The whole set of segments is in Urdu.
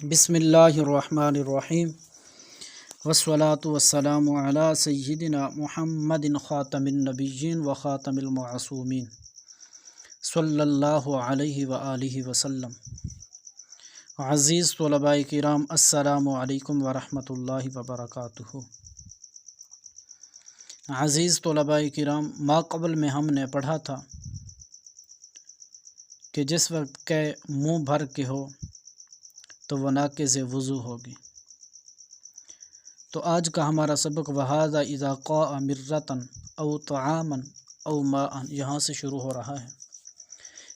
بسم اللہ الرحمن الرحیم والصلاة والسلام علی سیدنا محمد خاتم النبیین و خاتم المعصومین صلی اللہ علیہ وآلہ وسلم۔ عزیز طلباء کرام، السلام علیکم ورحمۃ اللہ وبرکاتہ۔ عزیز طلباء کرام، ما قبل میں ہم نے پڑھا تھا کہ جس وقت کہ منہ بھر کے ہو تو وہ ناقض وضو ہوگی۔ تو آج کا ہمارا سبق وَهَذَا إِذَا قَاءَ مِرَّةً أَوْ طَعَامًا أَوْ مَاءً یہاں سے شروع ہو رہا ہے۔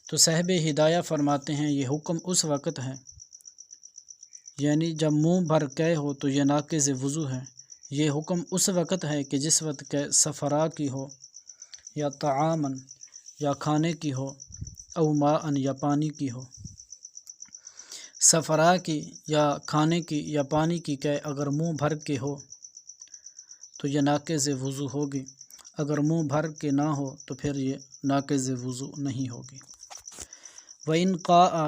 تو صاحب ہدایہ فرماتے ہیں یہ حکم اس وقت ہے، یعنی جب منہ بھر کے ہو تو یہ ناقض وضو ہے۔ یہ حکم اس وقت ہے کہ جس وقت کہ سفرا کی ہو، یا طعامًا یا کھانے کی ہو، او ماءً یا پانی کی ہو۔ سفرا کی یا کھانے کی یا پانی کی کہ اگر منہ بھر کے ہو تو یہ ناقض وضو ہوگی، اگر منہ بھر کے نہ ہو تو پھر یہ ناقض وضو نہیں ہوگی۔ وَإِنْ قَاءَ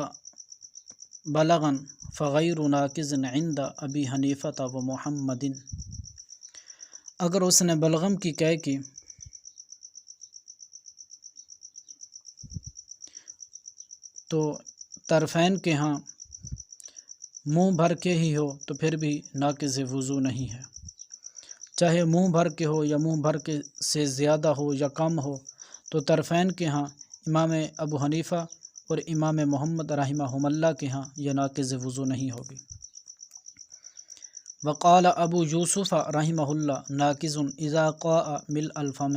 بَلَغًا فَغَيْرُ نَاقِضٍ عِنْدَ أَبِي حَنِیفَةَ وَمُحَمَّدٍ، اگر اس نے بلغم کی کہ کی تو طرفین کے ہاں منہ بھر کے ہی ہو تو پھر بھی ناقض وضو نہیں ہے، چاہے منہ بھر کے ہو یا منہ بھر کے سے زیادہ ہو یا کم ہو، تو طرفین کے ہاں امام ابو حنیفہ اور امام محمد رحمہم اللہ کے ہاں یہ ناقض وضو نہیں ہوگی۔ وقال ابو یوسف رحمہ اللہ ناقض اذا قاء ملء الفم،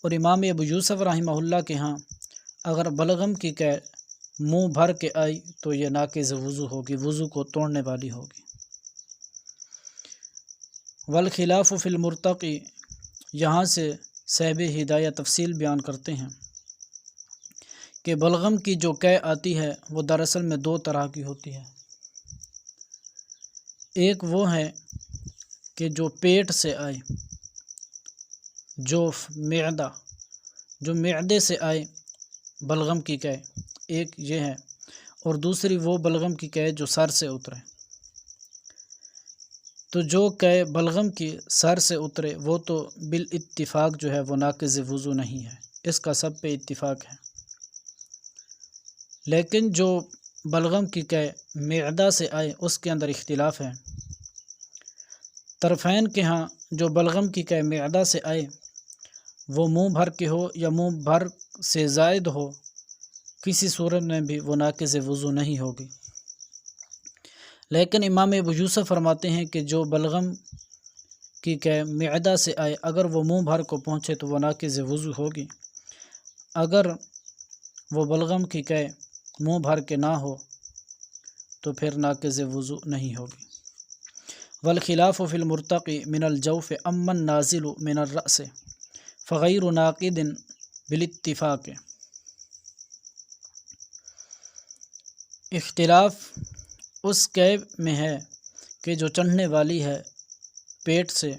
اور امام ابو یوسف رحمہ اللہ کے ہاں اگر بلغم کی کہ منہ بھر کے آئی تو یہ ناقض وضو ہوگی، وضو کو توڑنے والی ہوگی۔ والخلاف فی المرتقی، یہاں سے صاحب ہدایہ تفصیل بیان کرتے ہیں کہ بلغم کی جو کہ آتی ہے وہ دراصل میں دو طرح کی ہوتی ہے۔ ایک وہ ہے کہ جو پیٹ سے آئے، جو معدے سے آئے بلغم کی کہ، ایک یہ ہے، اور دوسری وہ بلغم کی کہ جو سر سے اترے۔ تو جو کہ بلغم کی سر سے اترے وہ تو بالاتفاق جو ہے وہ ناقض وضو نہیں ہے، اس کا سب پہ اتفاق ہے۔ لیکن جو بلغم کی کہ معدہ سے آئے اس کے اندر اختلاف ہے۔ طرفین کے ہاں جو بلغم کی کہ معدہ سے آئے وہ منہ بھر کے ہو یا منہ بھر سے زائد ہو، کسی صورت میں بھی وہ ناقض وضو نہیں ہوگی۔ لیکن امام ابو یوسف فرماتے ہیں کہ جو بلغم کی کہ معدہ سے آئے اگر وہ منہ بھر کو پہنچے تو وہ ناقض وضو ہوگی، اگر وہ بلغم کی کہ منہ بھر کے نہ ہو تو پھر ناقض وضو نہیں ہوگی۔ والخلاف فی المرتقی من الجوف اما النازل من الرأس فغیر ناقض بالاتفاق، اختلاف اس کیب میں ہے کہ جو چڑھنے والی ہے پیٹ سے،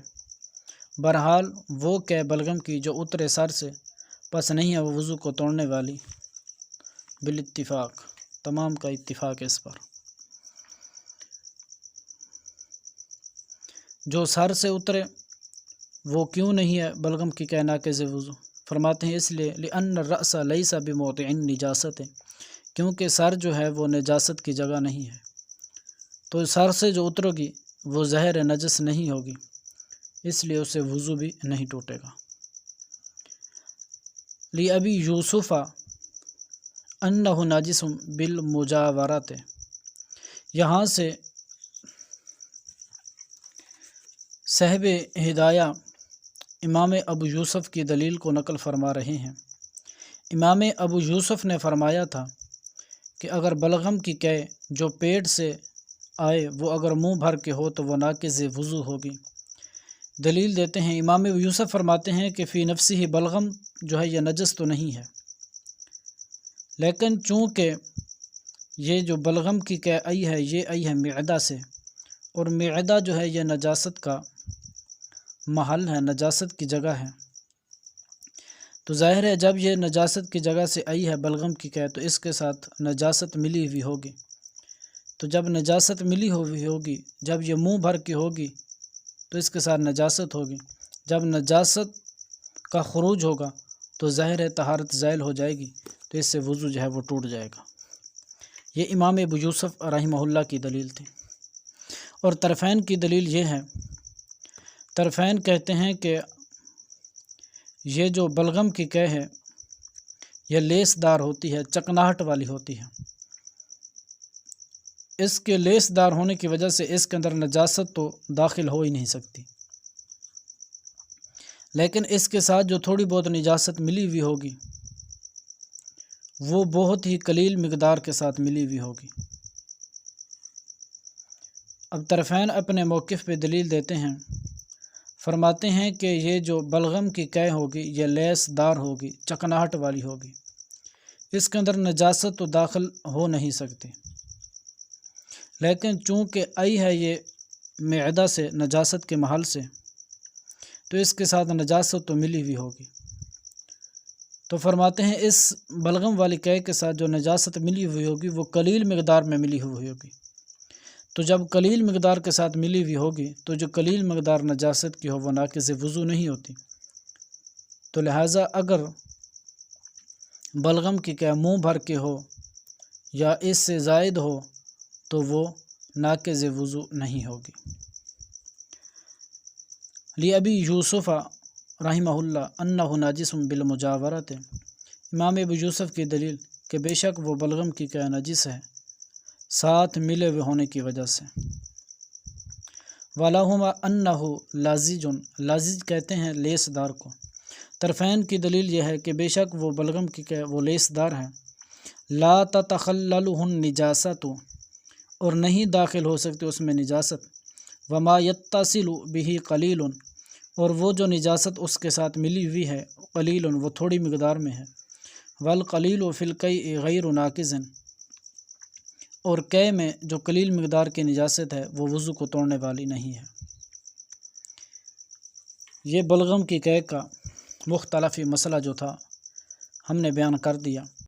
بہرحال وہ کہ بلغم کی جو اترے سر سے پس نہیں ہے وہ وضو کو توڑنے والی، بالاتفاق، تمام کا اتفاق ہے اس پر۔ جو سر سے اترے وہ کیوں نہیں ہے بلغم کی کہ ناقض وضو؟ فرماتے ہیں اس لیے لأن الرأس لیس بموضع نجاست، کیونکہ سر جو ہے وہ نجاست کی جگہ نہیں ہے، تو سر سے جو اترے گی وہ زہر نجس نہیں ہوگی، اس لیے اسے وضو بھی نہیں ٹوٹے گا۔ لأبی یوسف انہ ناجس بالمجاورت، یہاں سے صاحب ہدایہ امام ابو یوسف کی دلیل کو نقل فرما رہے ہیں۔ امام ابو یوسف نے فرمایا تھا کہ اگر بلغم کی کہ جو پیٹ سے آئے وہ اگر منہ بھر کے ہو تو وہ ناقض وضو ہوگی۔ دلیل دیتے ہیں، امام ابو یوسف فرماتے ہیں کہ فی نفسی بلغم جو ہے یہ نجس تو نہیں ہے، لیکن چونکہ یہ جو بلغم کی کہ آئی ہے یہ آئی ہے معدہ سے، اور معدہ جو ہے یہ نجاست کا محل ہے، نجاست کی جگہ ہے، تو ظاہر ہے جب یہ نجاست کی جگہ سے آئی ہے بلغم کی کہ تو اس کے ساتھ نجاست ملی ہوئی ہوگی، تو جب نجاست ملی ہوئی ہوگی، جب یہ منہ بھر کی ہوگی تو اس کے ساتھ نجاست ہوگی، جب نجاست کا خروج ہوگا تو ظاہر طہارت زائل ہو جائے گی، تو اس سے وضو جو ہے وہ ٹوٹ جائے گا۔ یہ امام ابو یوسف رحمہ اللہ کی دلیل تھی۔ اور طرفین کی دلیل یہ ہے، طرفین کہتے ہیں کہ یہ جو بلغم کی قے ہے یہ لیس دار ہوتی ہے، چکناہٹ والی ہوتی ہے، اس کے لیس دار ہونے کی وجہ سے اس کے اندر نجاست تو داخل ہو ہی نہیں سکتی، لیکن اس کے ساتھ جو تھوڑی بہت نجاست ملی ہوئی ہوگی وہ بہت ہی قلیل مقدار کے ساتھ ملی ہوئی ہوگی۔ اب طرفین اپنے موقف پہ دلیل دیتے ہیں، فرماتے ہیں کہ یہ جو بلغم کی قے ہوگی یہ لیس دار ہوگی، چکناہٹ والی ہوگی، اس کے اندر نجاست تو داخل ہو نہیں سکتی، لیکن چونکہ آئی ہے یہ معدہ سے، نجاست کے محل سے، تو اس کے ساتھ نجاست تو ملی ہوئی ہوگی۔ تو فرماتے ہیں اس بلغم والی قے کے ساتھ جو نجاست ملی ہوئی ہوگی وہ قلیل مقدار میں ملی ہوئی ہوگی، تو جب قلیل مقدار کے ساتھ ملی ہوئی ہوگی تو جو قلیل مقدار نجاست کی ہو وہ ناقض وضو نہیں ہوتی، تو لہٰذا اگر بلغم کی قے منہ بھر کے ہو یا اس سے زائد ہو تو وہ ناقض وضو نہیں ہوگی۔ ابی یوسف رحمہ اللہ انہ ناجس بالمجاورت، امام ابو یوسف کی دلیل کہ بے شک وہ بلغم کی قے نجس ہے ساتھ ملے ہوئے ہونے کی وجہ سے۔ وَلَهُمَا أَنَّهُ لَازِجٌ، لازج کہتے ہیں لیس دار کو۔ طرفین کی دلیل یہ ہے کہ بے شک وہ بلغم کی قے وہ لیس دار ہے، لا تتخللہ النجاست، اور نہیں داخل ہو سکتی اس میں نجاست، وما یتصل بہ قلیل، اور وہ جو نجاست اس کے ساتھ ملی ہوئی ہے قلیل وہ تھوڑی مقدار میں ہے، والقلیل فی القیء غیر ناقض، اور قے میں جو قلیل مقدار کی نجاست ہے وہ وضو کو توڑنے والی نہیں ہے۔ یہ بلغم کی قے کا مختلفی مسئلہ جو تھا ہم نے بیان کر دیا۔